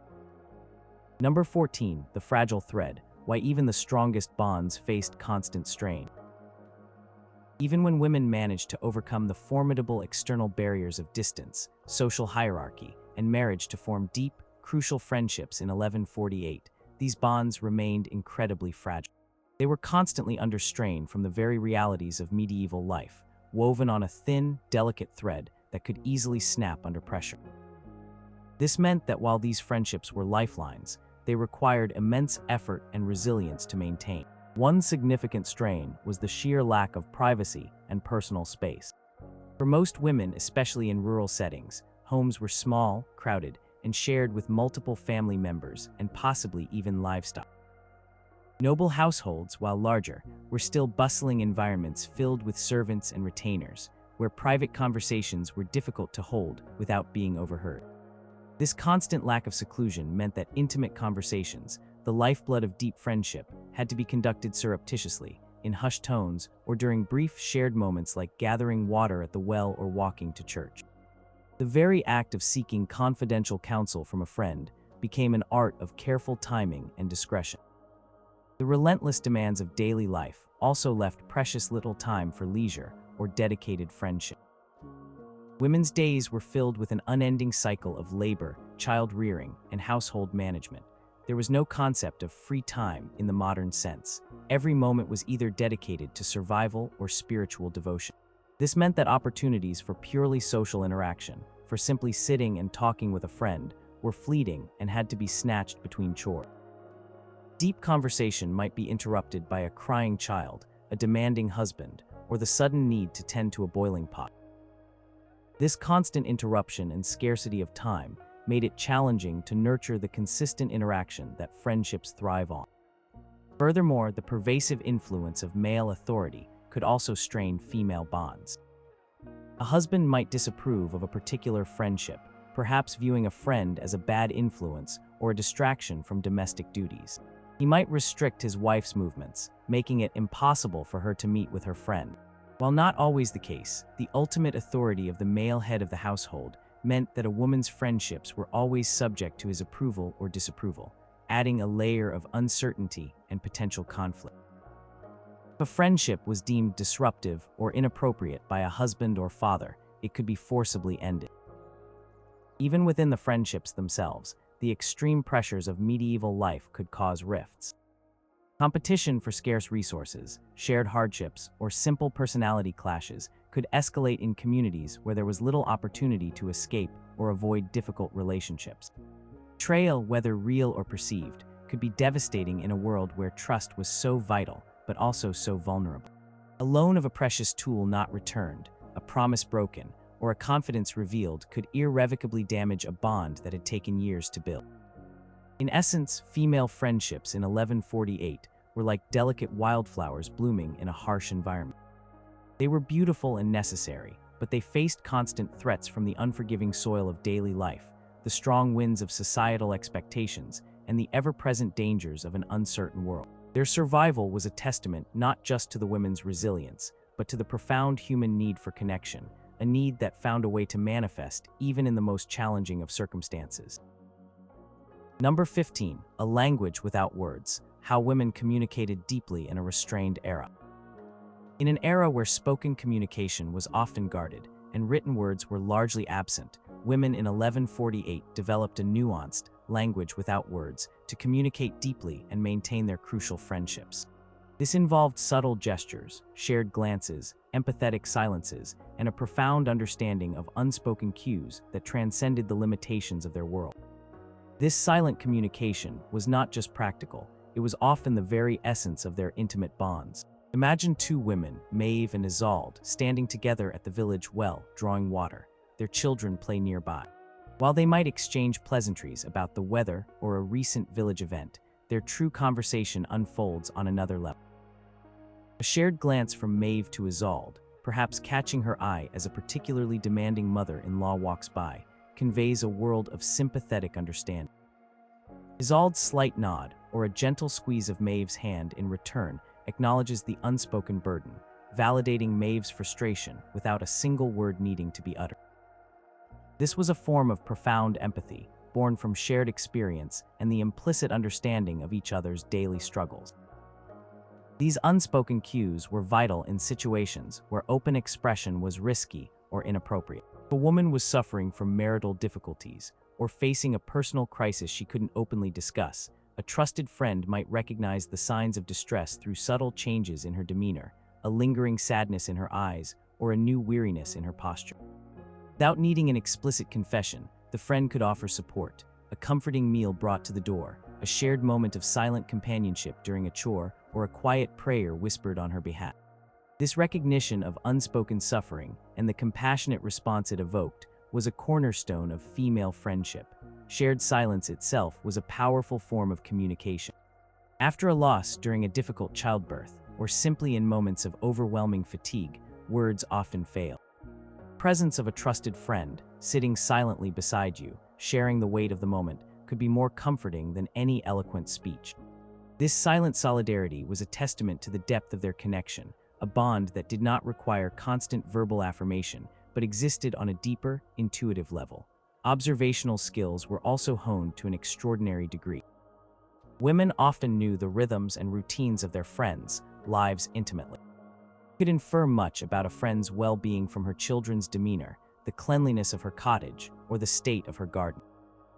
Number 14, the fragile thread, why even the strongest bonds faced constant strain. Even when women managed to overcome the formidable external barriers of distance, social hierarchy, and marriage to form deep, crucial friendships in 1148, these bonds remained incredibly fragile. They were constantly under strain from the very realities of medieval life, woven on a thin, delicate thread that could easily snap under pressure. This meant that while these friendships were lifelines, they required immense effort and resilience to maintain. One significant strain was the sheer lack of privacy and personal space. For most women, especially in rural settings, homes were small, crowded, and shared with multiple family members and possibly even livestock. Noble households, while larger, were still bustling environments filled with servants and retainers, where private conversations were difficult to hold without being overheard. This constant lack of seclusion meant that intimate conversations, the lifeblood of deep friendship, had to be conducted surreptitiously, in hushed tones, or during brief shared moments like gathering water at the well or walking to church. The very act of seeking confidential counsel from a friend became an art of careful timing and discretion. The relentless demands of daily life also left precious little time for leisure or dedicated friendship. Women's days were filled with an unending cycle of labor, child-rearing, and household management. There was no concept of free time in the modern sense. Every moment was either dedicated to survival or spiritual devotion. This meant that opportunities for purely social interaction, for simply sitting and talking with a friend, were fleeting and had to be snatched between chores. Deep conversation might be interrupted by a crying child, a demanding husband, or the sudden need to tend to a boiling pot. This constant interruption and scarcity of time made it challenging to nurture the consistent interaction that friendships thrive on. Furthermore, the pervasive influence of male authority could also strain female bonds. A husband might disapprove of a particular friendship, perhaps viewing a friend as a bad influence or a distraction from domestic duties. He might restrict his wife's movements, making it impossible for her to meet with her friend. While not always the case, the ultimate authority of the male head of the household meant that a woman's friendships were always subject to his approval or disapproval, adding a layer of uncertainty and potential conflict. If a friendship was deemed disruptive or inappropriate by a husband or father, it could be forcibly ended. Even within the friendships themselves, the extreme pressures of medieval life could cause rifts. Competition for scarce resources, shared hardships, or simple personality clashes could escalate in communities where there was little opportunity to escape or avoid difficult relationships. Betrayal, whether real or perceived, could be devastating in a world where trust was so vital, but also so vulnerable. A loan of a precious tool not returned, a promise broken, or a confidence revealed could irrevocably damage a bond that had taken years to build. In essence, female friendships in 1148 were like delicate wildflowers blooming in a harsh environment. They were beautiful and necessary, but they faced constant threats from the unforgiving soil of daily life, the strong winds of societal expectations, and the ever-present dangers of an uncertain world. Their survival was a testament not just to the women's resilience, but to the profound human need for connection, a need that found a way to manifest even in the most challenging of circumstances. Number 15, a language without words, how women communicated deeply in a restrained era. In an era where spoken communication was often guarded and written words were largely absent, women in 1148 developed a nuanced language without words to communicate deeply and maintain their crucial friendships. This involved subtle gestures, shared glances, empathetic silences, and a profound understanding of unspoken cues that transcended the limitations of their world. This silent communication was not just practical, it was often the very essence of their intimate bonds. Imagine two women, Maeve and Isolde, standing together at the village well, drawing water. Their children play nearby. While they might exchange pleasantries about the weather or a recent village event, their true conversation unfolds on another level. A shared glance from Maeve to Isolde, perhaps catching her eye as a particularly demanding mother-in-law walks by, conveys a world of sympathetic understanding. Isolde's slight nod, or a gentle squeeze of Maeve's hand in return, acknowledges the unspoken burden, validating Maeve's frustration without a single word needing to be uttered. This was a form of profound empathy, born from shared experience and the implicit understanding of each other's daily struggles. These unspoken cues were vital in situations where open expression was risky or inappropriate. If a woman was suffering from marital difficulties or facing a personal crisis she couldn't openly discuss, a trusted friend might recognize the signs of distress through subtle changes in her demeanor, a lingering sadness in her eyes, or a new weariness in her posture. Without needing an explicit confession, the friend could offer support, a comforting meal brought to the door, a shared moment of silent companionship during a chore, or a quiet prayer whispered on her behalf. This recognition of unspoken suffering and the compassionate response it evoked was a cornerstone of female friendship. Shared silence itself was a powerful form of communication. After a loss during a difficult childbirth, or simply in moments of overwhelming fatigue, words often fail. The presence of a trusted friend, sitting silently beside you, sharing the weight of the moment, could be more comforting than any eloquent speech. This silent solidarity was a testament to the depth of their connection, a bond that did not require constant verbal affirmation, but existed on a deeper, intuitive level. Observational skills were also honed to an extraordinary degree. Women often knew the rhythms and routines of their friends' lives intimately. They could infer much about a friend's well-being from her children's demeanor, the cleanliness of her cottage, or the state of her garden.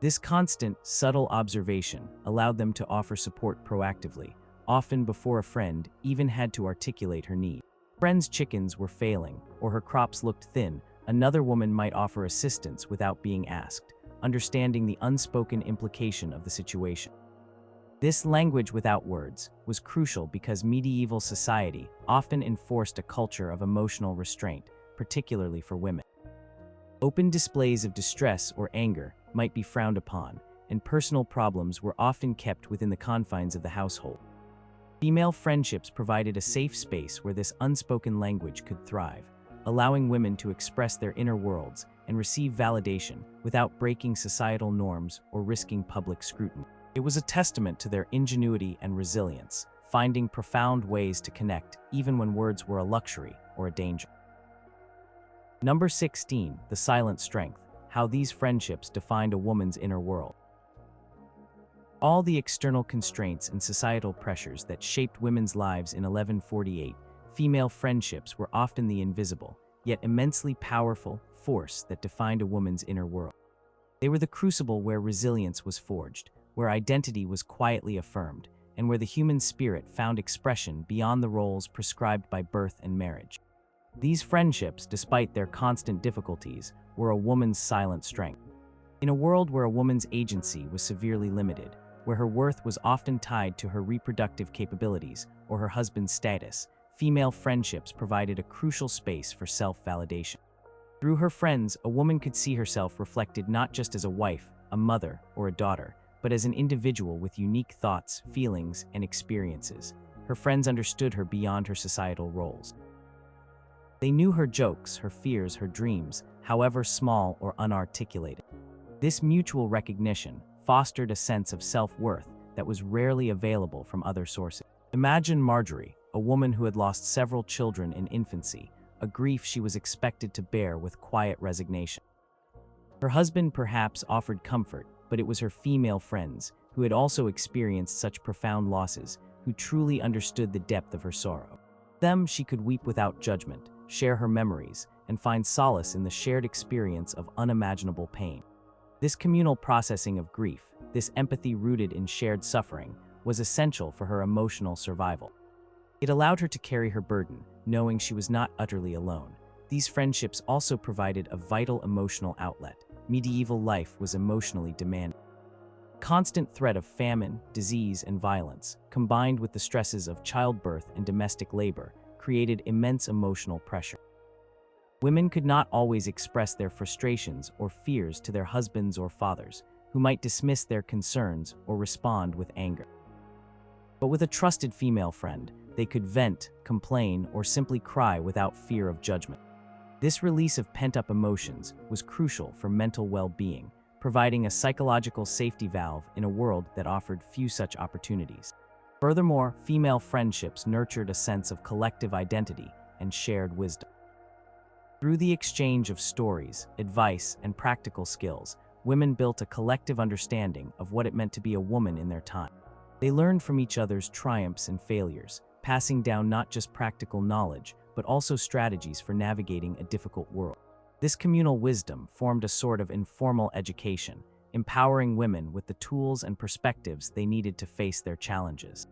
This constant, subtle observation allowed them to offer support proactively, often before a friend even had to articulate her need. If a friend's chickens were failing, or her crops looked thin, another woman might offer assistance without being asked, understanding the unspoken implication of the situation. This language without words was crucial because medieval society often enforced a culture of emotional restraint, particularly for women. Open displays of distress or anger might be frowned upon, and personal problems were often kept within the confines of the household. Female friendships provided a safe space where this unspoken language could thrive, allowing women to express their inner worlds and receive validation without breaking societal norms or risking public scrutiny. It was a testament to their ingenuity and resilience, finding profound ways to connect even when words were a luxury or a danger. Number 16, the silent strength, how these friendships defined a woman's inner world. All the external constraints and societal pressures that shaped women's lives in 1148, female friendships were often the invisible, yet immensely powerful force that defined a woman's inner world. They were the crucible where resilience was forged, where identity was quietly affirmed, and where the human spirit found expression beyond the roles prescribed by birth and marriage. These friendships, despite their constant difficulties, were a woman's silent strength. In a world where a woman's agency was severely limited, where her worth was often tied to her reproductive capabilities or her husband's status, female friendships provided a crucial space for self-validation. Through her friends, a woman could see herself reflected not just as a wife, a mother, or a daughter, but as an individual with unique thoughts, feelings, and experiences. Her friends understood her beyond her societal roles. They knew her jokes, her fears, her dreams, however small or unarticulated. This mutual recognition fostered a sense of self-worth that was rarely available from other sources. Imagine Marjorie, a woman who had lost several children in infancy, a grief she was expected to bear with quiet resignation. Her husband perhaps offered comfort, but it was her female friends, who had also experienced such profound losses, who truly understood the depth of her sorrow. With them, she could weep without judgment, share her memories, and find solace in the shared experience of unimaginable pain. This communal processing of grief, this empathy rooted in shared suffering, was essential for her emotional survival. It allowed her to carry her burden, knowing she was not utterly alone. These friendships also provided a vital emotional outlet. Medieval life was emotionally demanding. Constant threat of famine, disease, and violence, combined with the stresses of childbirth and domestic labor, created immense emotional pressure. Women could not always express their frustrations or fears to their husbands or fathers, who might dismiss their concerns or respond with anger. But with a trusted female friend, they could vent, complain, or simply cry without fear of judgment. This release of pent-up emotions was crucial for mental well-being, providing a psychological safety valve in a world that offered few such opportunities. Furthermore, female friendships nurtured a sense of collective identity and shared wisdom. Through the exchange of stories, advice, and practical skills, women built a collective understanding of what it meant to be a woman in their time. They learned from each other's triumphs and failures, passing down not just practical knowledge, but also strategies for navigating a difficult world. This communal wisdom formed a sort of informal education, empowering women with the tools and perspectives they needed to face their challenges.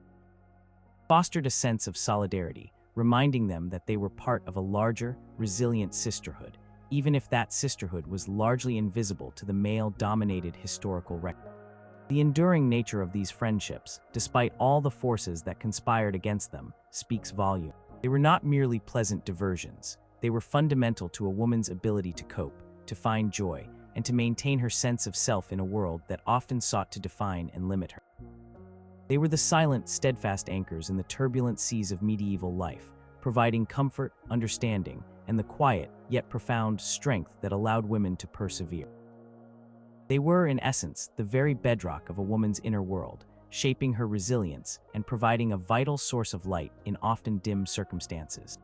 It fostered a sense of solidarity, reminding them that they were part of a larger, resilient sisterhood, even if that sisterhood was largely invisible to the male-dominated historical record. The enduring nature of these friendships, despite all the forces that conspired against them, speaks volumes. They were not merely pleasant diversions. They were fundamental to a woman's ability to cope, to find joy, and to maintain her sense of self in a world that often sought to define and limit her. They were the silent, steadfast anchors in the turbulent seas of medieval life, providing comfort, understanding, and the quiet, yet profound, strength that allowed women to persevere. They were, in essence, the very bedrock of a woman's inner world, shaping her resilience and providing a vital source of light in often dim circumstances.